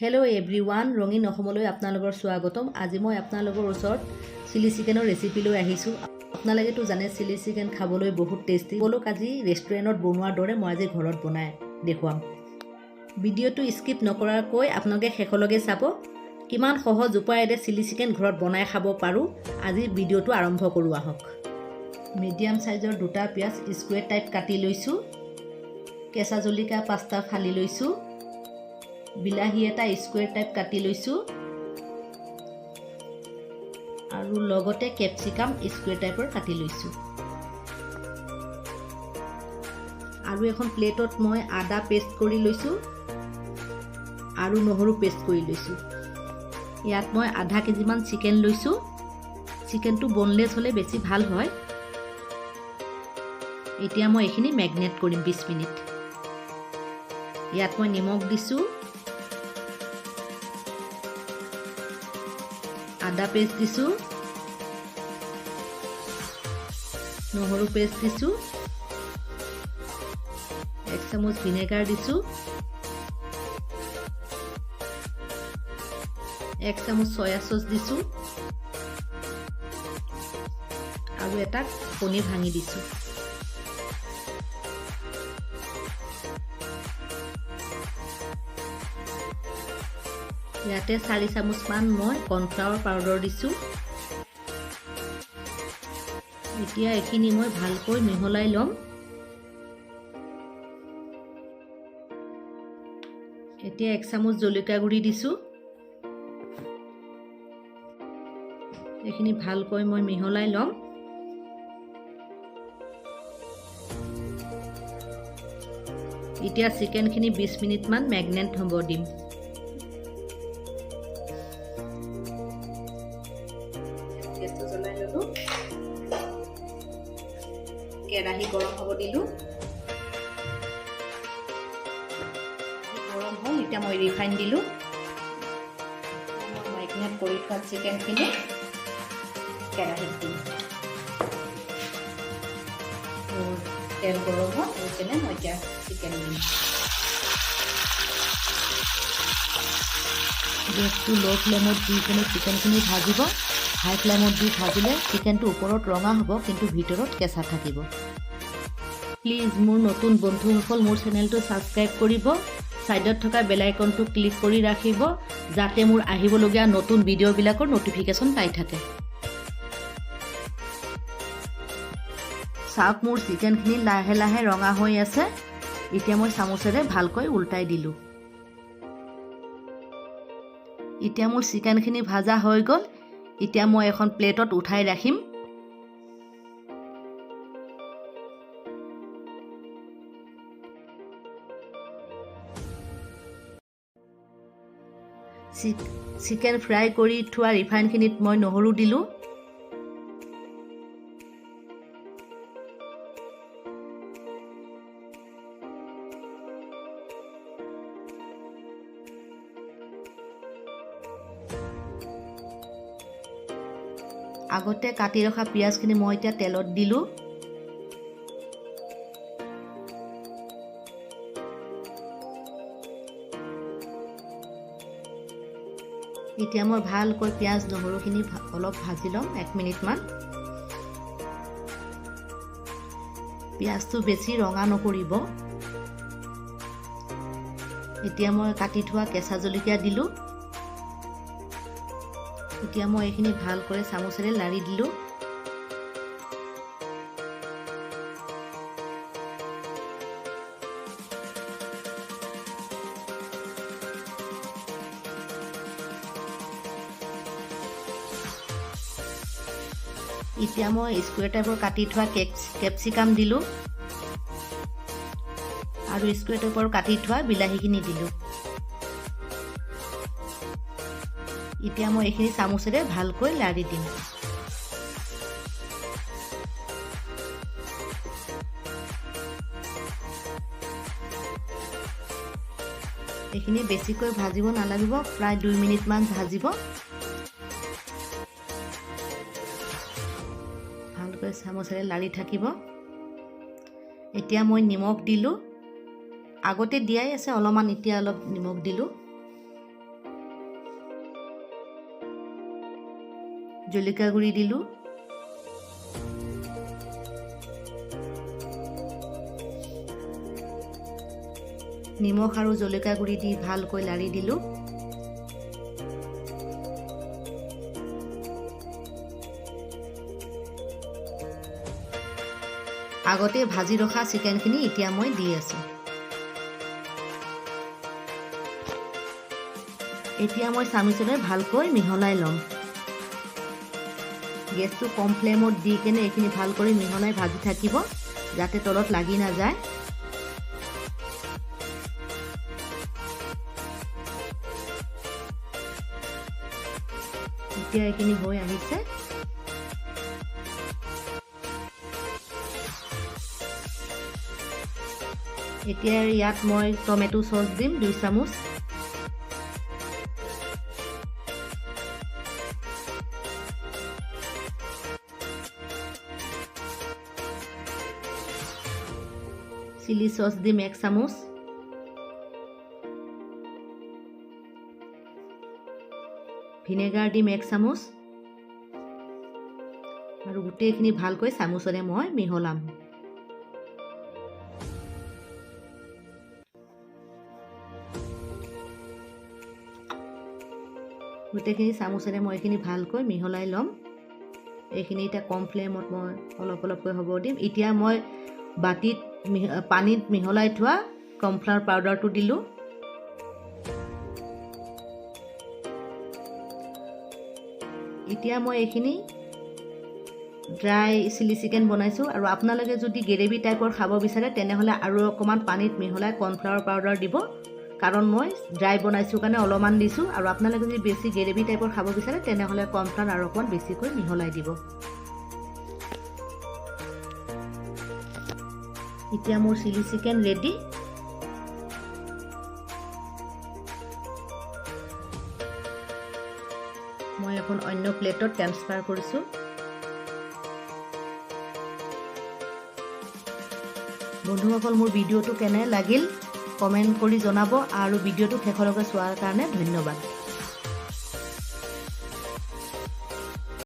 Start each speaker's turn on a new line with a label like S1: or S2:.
S1: Hello' everyone, ৰঙীন অসমলৈ আপোনালোকৰ স্বাগতম। আজি মই আপোনালোকৰ ওচৰত চিলি চিকেনৰ ৰেচিপি লৈ আহিছোঁ। আপোনালোকেতো জানে চিলি চিকেন খাবলৈ বহুত টেষ্টি। বলক আজি ৰেষ্টুৰেণ্টত বনোৱাৰ দৰে মই আজি ঘৰত বনাই দেখুৱাম। ভিডিঅ'টো স্কিপ নকৰাকৈ আপোনালোকে শেষলৈকে চাব। কিমান সহজ উপায়েৰে চিলি চিকেন ঘৰত বনাই খাব পাৰোঁ, আজি ভিডিঅ'টো আৰম্ভ কৰোঁ আহক। মিডিয়াম চাইজৰ দুটা পিঁয়াজ স্কুৱেৰ টাইপ কাটি লৈছোঁ। কেঁচা জলকীয়া 5টা ফালি লৈছোঁ। বিলাহী এটা স্কুৱেৰ টাইপ কাটি লৈছোঁ আৰু লগতে কেপচিকাম স্কুৱেৰ টাইপৰ কাটি লৈছোঁ। আৰু এখন প্লেটত মই আদা পেষ্ট কৰি লৈছোঁ আৰু নহৰু পেষ্ট কৰি লৈছোঁ। ইয়াত মই আধা কেজিমান চিকেন লৈছোঁ। চিকেনটো বনলেছ হ'লে বেছি ভাল হয়। এতিয়া মই এইখিনি মেগনেট কৰিম 20 মিনিট। ইয়াত মই নিমখ দিছোঁ, আদা পেষ্ট দিছোঁ, নহৰু পেষ্ট দিছোঁ, 1 চামুচ ভিনেগাৰ দিছোঁ, 1 চামুচ সয়া চচ দিছোঁ আৰু এটা কণী ভাঙি দিছোঁ। ইয়াতে 4 চামুচমান মই কৰ্ণফ্লাৱাৰ পাউডাৰ দিছোঁ। এতিয়া এইখিনি মই ভালকৈ মিহলাই ল'ম। এতিয়া 1 চামুচ জলকীয়া গুড়ি দিছোঁ। এইখিনি ভালকৈ মই মিহলাই ল'ম। এতিয়া চিকেনখিনি 20 মিনিটমান মেগনেট হ'ব দিম। গেছটো জ্বলাই ল'লোঁ। কেৰাহী গৰম হ'ব দিলোঁ। গৰম হ'ল, এতিয়া মই ৰিফাইন দিলোঁ। মই মেগনেট কৰি থোৱা চিকেনখিনি কেৰাহীত দিম। তেল গৰম হ'ল, সেইকাৰণে মই এতিয়া চিকেন দিম। গেছটো ল' ফ্লেমত দি কিনে চিকেনখিনি ভাজিব। হাই ফ্লেমত দি ভাজিলে চিকেনটো ওপৰত ৰঙা হ'ব, কিন্তু ভিতৰত কেঁচা থাকিব। প্লিজ মোৰ নতুন বন্ধুসকল মোৰ চেনেলটো ছাবস্ক্ৰাইব কৰিব। ছাইডত থকা বেল আইকনটো ক্লিক কৰি ৰাখিব, যাতে মোৰ আহিবলগীয়া নতুন ভিডিঅ'বিলাকৰ ন'টিফিকেশ্যন পাই থাকে। চাওক, মোৰ চিকেনখিনি লাহে লাহে ৰঙা হৈ আছে। এতিয়া মই চামুচেৰে ভালকৈ উল্টাই দিলোঁ। এতিয়া মোৰ চিকেনখিনি ভাজা হৈ গ'ল। এতিয়া মই এখন প্লেটত উঠাই ৰাখিম। চিকেন ফ্ৰাই কৰি থোৱা ৰিফাইনখিনিত মই নহৰু দিলোঁ। আগতে কাটি ৰখা পিঁয়াজখিনি মই এতিয়া তেলত দিলোঁ। এতিয়া মই ভালকৈ পিঁয়াজ নহৰুখিনি অলপ ভাজি ল'ম 1 মিনিটমান। পিঁয়াজটো বেছি ৰঙা নকৰিব। এতিয়া মই কাটি থোৱা কেঁচা জলকীয়া দিলোঁ। এতিয়া মই এইখিনি ভালকৈ চামুচেৰে লাৰি দিলোঁ। এতিয়া মই স্কুৱেৰ টাইপৰ কাটি থোৱা কেপচিকাম দিলোঁ আৰু স্কুৱেৰ টাইপৰ কাটি থোৱা বিলাহীখিনি দিলোঁ। এতিয়া মই এইখিনি চামুচেৰে ভালকৈ লাৰি দিম। এইখিনি বেছিকৈ ভাজিব নালাগিব, প্ৰায় 2 মিনিটমান ভাজিব। ভালকৈ চামুচেৰে লাৰি থাকিব। এতিয়া মই নিমখ দিলোঁ। আগতে দিয়াই আছে, অলপমান এতিয়া অলপ নিমখ দিলোঁ। 1 চামুচ নিমখ দিলোঁ। 1 চামুচ হালধি দিলোঁ। 1 চামুচ ধনিয়া পাউডাৰ দিলোঁ। 1 চামুচ জিৰা পাউডাৰ দিলোঁ। 1 চামুচ ধনিয়া পাউডাৰ দিলোঁ। 1 চামুচ জিৰা পাউডাৰ দিলোঁ। 1 চামুচ ধনিয়া পাউডাৰ দিলোঁ। 1 চামুচ জলকীয়া গুড়ি দিলোঁ, নিমখ আৰু জলকীয়া গুড়ি দি ভালকৈ লাৰি দিলোঁ। আগতে ভাজি ৰখা চিকেনখিনি এতিয়া মই দি আছোঁ। এতিয়া মই চামুচেৰে ভালকৈ মিহলাই ল'ম। গেছটো কম ফ্লেমত দি কেনে এইখিনি ভালকৈ মিহলাই ভাজি থাকিব যাতে তলত লাগি নাযায়। এতিয়া এইখিনি হৈ আহিছে। এতিয়া ইয়াত মই টমেটো চচ দিম 2 চামুচ। চিলি চচ দিম 1 চামুচ। ভিনেগাৰ দিম 1 চামুচ আৰু গোটেইখিনি ভালকৈ চামুচেৰে মই মিহলাম। গোটেইখিনি চামুচেৰে মই এইখিনি ভালকৈ মিহলাই ল'ম। এইখিনি এতিয়া কম ফ্লেমত মই অলপ অলপকৈ হ'ব দিম। এতিয়া মই বাটিত পানীত মিহলাই থোৱা কৰ্ণফ্লাৱাৰ পাউডাৰটো দিলোঁ। এতিয়া মই এইখিনি ড্ৰাই চিলি চিকেন বনাইছোঁ আৰু আপোনালোকে যদি গ্ৰেভি টাইপৰ খাব বিচাৰে তেনেহ'লে আৰু অকণমান পানীত মিহলাই কৰ্ণফ্লাৱাৰ পাউডাৰ দিব, কাৰণ মই ড্ৰাই বনাইছোঁ কাৰণে অলপমান দিছোঁ। আৰু আপোনালোকে যদি বেছি গ্ৰেভি টাইপৰ খাব বিচাৰে তেনেহ'লে কৰ্ণফ্লাৱাৰ আৰু অকণমান বেছিকৈ মিহলাই দিব। এতিয়া মোৰ চিলি চিকেন ৰেডি। মই এখন অন্য প্লেটত ট্ৰান্সফাৰ কৰিছোঁ। বন্ধুসকল, মোৰ ভিডিঅ'টো কেনে লাগিল কমেণ্ট কৰি জনাব আৰু ভিডিঅ'টো শেষলৈকে চোৱাৰ কাৰণে ধন্যবাদ।